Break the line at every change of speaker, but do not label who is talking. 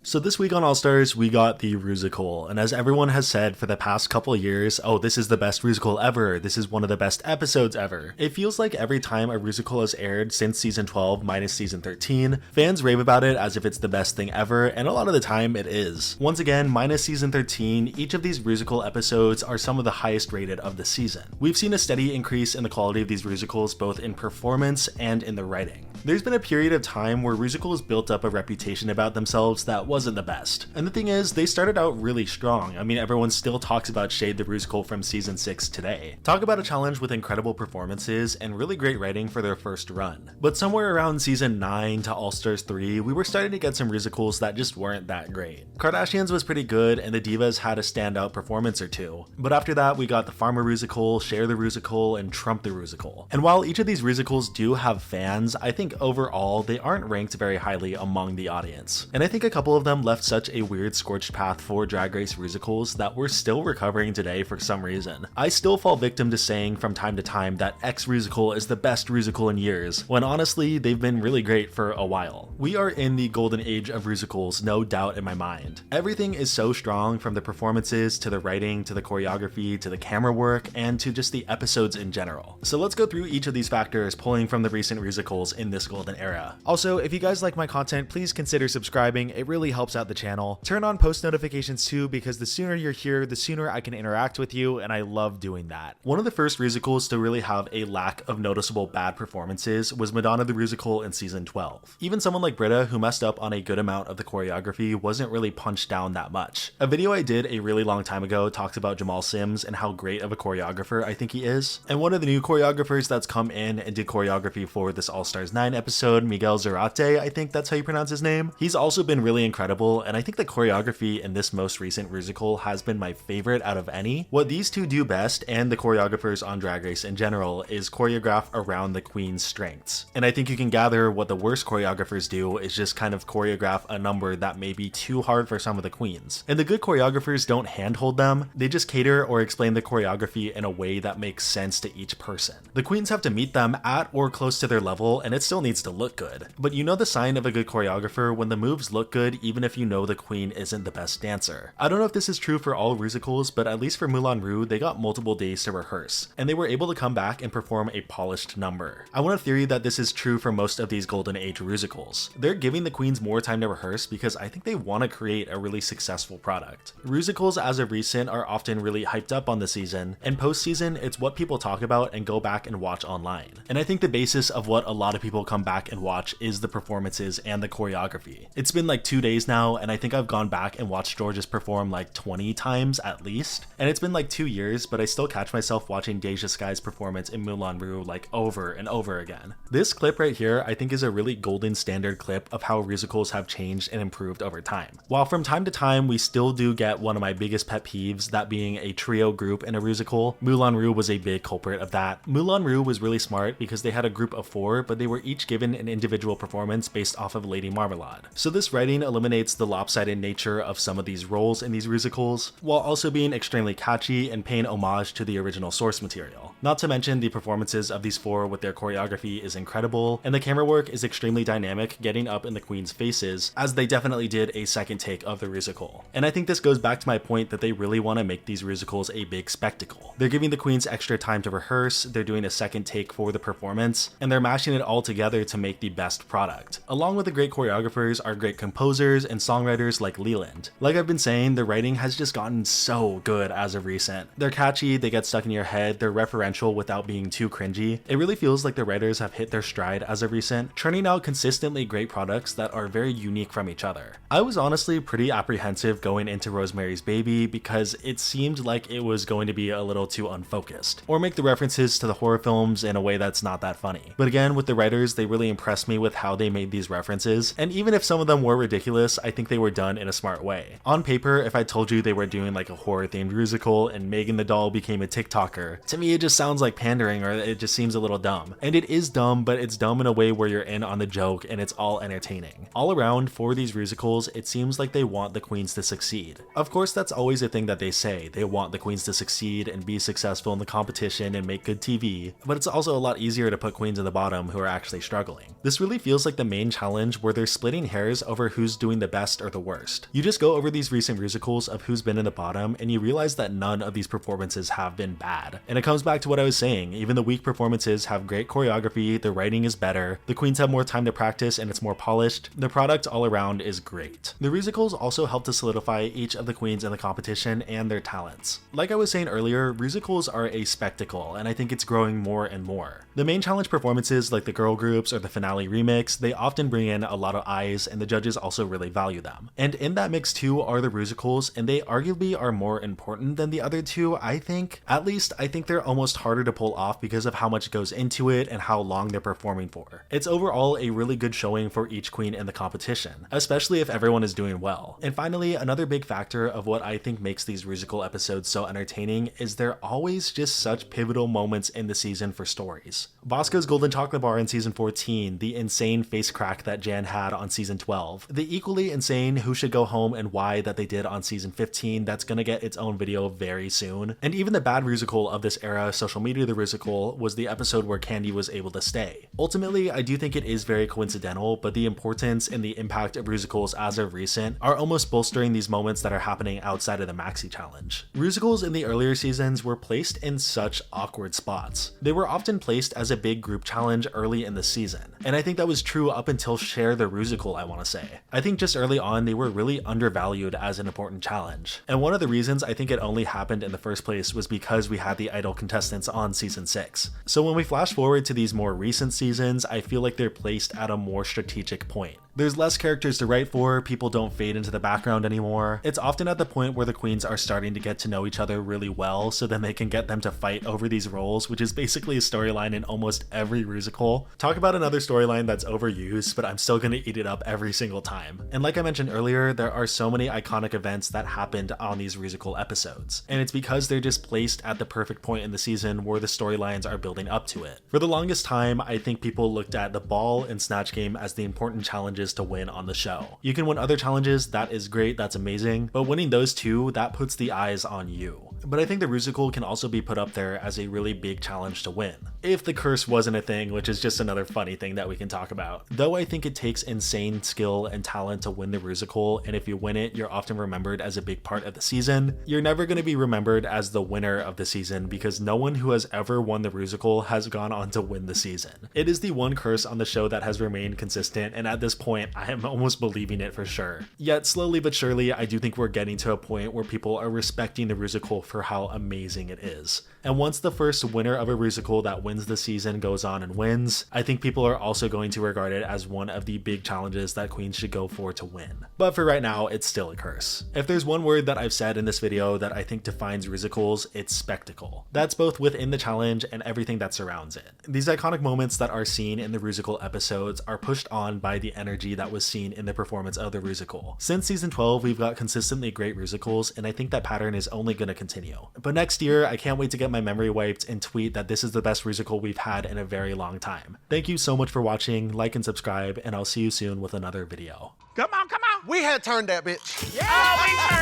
So this week on All Stars, we got the Rusical, and as everyone has said for the past couple of years, oh, this is the best Rusical ever, this is one of the best episodes ever. It feels like every time a Rusical has aired since season 12 minus season 13, fans rave about it as if it's the best thing ever, and a lot of the time it is. Once again, minus season 13, each of these Rusical episodes are some of the highest rated of the season. We've seen a steady increase in the quality of these Rusicals both in performance and in the writing. There's been a period of time where Rusicals built up a reputation about themselves that wasn't the best. And the thing is, they started out really strong. I mean, everyone still talks about Shade the Rusical from season 6 today. Talk about a challenge with incredible performances and really great writing for their first run. But somewhere around season 9 to All Stars 3, we were starting to get some Rusicals that just weren't that great. Kardashians was pretty good and the Divas had a standout performance or two. But after that, we got the Farmer Rusical, Cher the Rusical, and Trump the Rusical. And while each of these Rusicals do have fans, I think overall they aren't ranked very highly among the audience. And I think a couple of them left such a weird scorched path for Drag Race Rusicals that we're still recovering today for some reason. I still fall victim to saying from time to time that X Rusical is the best Rusical in years, when honestly they've been really great for a while. We are in the golden age of Rusicals, no doubt in my mind. Everything is so strong, from the performances to the writing to the choreography to the camera work and to just the episodes in general. So let's go through each of these factors pulling from the recent Rusicals in this golden era. Also, if you guys like my content, please consider subscribing. It really helps out the channel. Turn on post notifications too, because the sooner you're here, the sooner I can interact with you, and I love doing that. One of the first Rusicals to really have a lack of noticeable bad performances was Madonna the Rusical in season 12. Even someone like Britta, who messed up on a good amount of the choreography, wasn't really punched down that much. A video I did a really long time ago talks about Jamal Sims and how great of a choreographer I think he is. And one of the new choreographers that's come in and did choreography for this All Stars 9 episode, Miguel Zarate, I think that's how you pronounce his name. He's also been really incredible, and I think the choreography in this most recent Rusical has been my favorite out of any. What these two do best, and the choreographers on Drag Race in general, is choreograph around the queen's strengths. And I think you can gather what the worst choreographers do is just kind of choreograph a number that may be too hard for some of the queens. And the good choreographers don't handhold them, they just cater or explain the choreography in a way that makes sense to each person. The queens have to meet them at or close to their level, and it still needs to look good. But you know the sign of a good choreographer when the moves look good even if you know the queen isn't the best dancer. I don't know if this is true for all Rusicals, but at least for Moulin Rouge, they got multiple days to rehearse, and they were able to come back and perform a polished number. I want a theory that this is true for most of these Golden Age Rusicals. They're giving the queens more time to rehearse because I think they want to create a really successful product. Rusicals as of recent are often really hyped up on the season, and post-season it's what people talk about and go back and watch online. And I think the basis of what a lot of people come back and watch is the performances and the choreography. It's been like 2 days now, and I think I've gone back and watched Georges perform like 20 times at least. And it's been like 2 years, but I still catch myself watching Deja Sky's performance in Moulin Rouge like over and over again. This clip right here I think is a really golden standard clip of how Rusicals have changed and improved over time. While from time to time we still do get one of my biggest pet peeves, that being a trio group in a Rusical, Moulin Rouge was a big culprit of that. Moulin Rouge was really smart because they had a group of 4, but they were each given an individual performance based off of Lady Marmalade. So this writing eliminates the lopsided nature of some of these roles in these Rusicals, while also being extremely catchy and paying homage to the original source material. Not to mention the performances of these 4 with their choreography is incredible, and the camera work is extremely dynamic, getting up in the queen's faces, as they definitely did a second take of the Rusical. And I think this goes back to my point that they really want to make these Rusicals a big spectacle. They're giving the queens extra time to rehearse, they're doing a second take for the performance, and they're mashing it all together to make the best product. Along with the great choreographers are great composers and songwriters like Leland. Like I've been saying, the writing has just gotten so good as of recent. They're catchy, they get stuck in your head, they're referential without being too cringy. It really feels like the writers have hit their stride as of recent, churning out consistently great products that are very unique from each other. I was honestly pretty apprehensive going into Rosemary's Baby because it seemed like it was going to be a little too unfocused, or make the references to the horror films in a way that's not that funny. But again, with the writers, they really impressed me with how they made these references, and even if some of them were ridiculous, I think they were done in a smart way. On paper, if I told you they were doing like a horror themed Rusical and Megan the doll became a TikToker, to me it just sounds like pandering, or it just seems a little dumb. And it is dumb, but it's dumb in a way where you're in on the joke and it's all entertaining. All around, for these Rusicals, it seems like they want the queens to succeed. Of course, that's always a thing that they say. They want the queens to succeed and be successful in the competition and make good TV, but it's also a lot easier to put queens in the bottom who are actually struggling. This really feels like the main challenge where they're splitting hairs over who's doing doing the best or the worst. You just go over these recent Rusicals of who's been in the bottom and you realize that none of these performances have been bad. And it comes back to what I was saying, even the weak performances have great choreography, the writing is better, the queens have more time to practice and it's more polished, the product all around is great. The Rusicals also help to solidify each of the queens in the competition and their talents. Like I was saying earlier, Rusicals are a spectacle and I think it's growing more and more. The main challenge performances like the girl groups or the finale remix, they often bring in a lot of eyes and the judges also really value them. And in that mix too are the Rusicals, and they arguably are more important than the other two, I think. At least I think they're almost harder to pull off because of how much goes into it and how long they're performing for. It's overall a really good showing for each queen in the competition, especially if everyone is doing well. And finally, another big factor of what I think makes these Rusical episodes so entertaining is they're always just such pivotal moments in the season for stories. Bosco's Golden Chocolate Bar in season 14, the insane face crack that Jan had on season 12, the equally insane who should go home and why that they did on season 15 that's gonna get its own video very soon, and even the bad Rusical of this era, Social Media the Rusical, was the episode where Candy was able to stay. Ultimately, I do think it is very coincidental, but the importance and the impact of Rusicals as of recent are almost bolstering these moments that are happening outside of the Maxi Challenge. Rusicals in the earlier seasons were placed in such awkward spots. They were often placed as a big group challenge early in the season, and I think that was true up until Share the Rusical, I want to say. I think just early on they were really undervalued as an important challenge, and one of the reasons I think it only happened in the first place was because we had the idol contestants on season 6. So when we flash forward to these more recent seasons, I feel like they're placed at a more strategic point. There's less characters to write for, people don't fade into the background anymore. It's often at the point where the queens are starting to get to know each other really well so then they can get them to fight over these roles, which is basically a storyline in almost every Rusical. Talk about another storyline that's overused, but I'm still gonna eat it up every single time. And like I mentioned earlier, there are so many iconic events that happened on these Rusical episodes, and it's because they're just placed at the perfect point in the season where the storylines are building up to it. For the longest time, I think people looked at the ball and snatch game as the important challenges to win on the show. You can win other challenges, that is great, that's amazing, but winning those two, that puts the eyes on you. But I think the Rusical can also be put up there as a really big challenge to win. If the curse wasn't a thing, which is just another funny thing that we can talk about. Though I think it takes insane skill and talent to win the Rusical, and if you win it, you're often remembered as a big part of the season. You're never going to be remembered as the winner of the season because no one who has ever won the Rusical has gone on to win the season. It is the one curse on the show that has remained consistent, and at this point, I am almost believing it for sure. Yet slowly but surely, I do think we're getting to a point where people are respecting the Rusical for how amazing it is. And once the first winner of a Rusical that wins the season goes on and wins, I think people are also going to regard it as one of the big challenges that queens should go for to win. But for right now, it's still a curse. If there's one word that I've said in this video that I think defines Rusicals, it's spectacle. That's both within the challenge and everything that surrounds it. These iconic moments that are seen in the Rusical episodes are pushed on by the energy that was seen in the performance of the Rusical. Since season 12, we've got consistently great Rusicals, and I think that pattern is only going to continue. But next year, I can't wait to get my memory wiped and tweet that this is the best Rusical we've had in a very long time. Thank you so much for watching, like and subscribe, and I'll see you soon with another video.
Come on, come on.
We had turned that bitch.
Yeah, we turned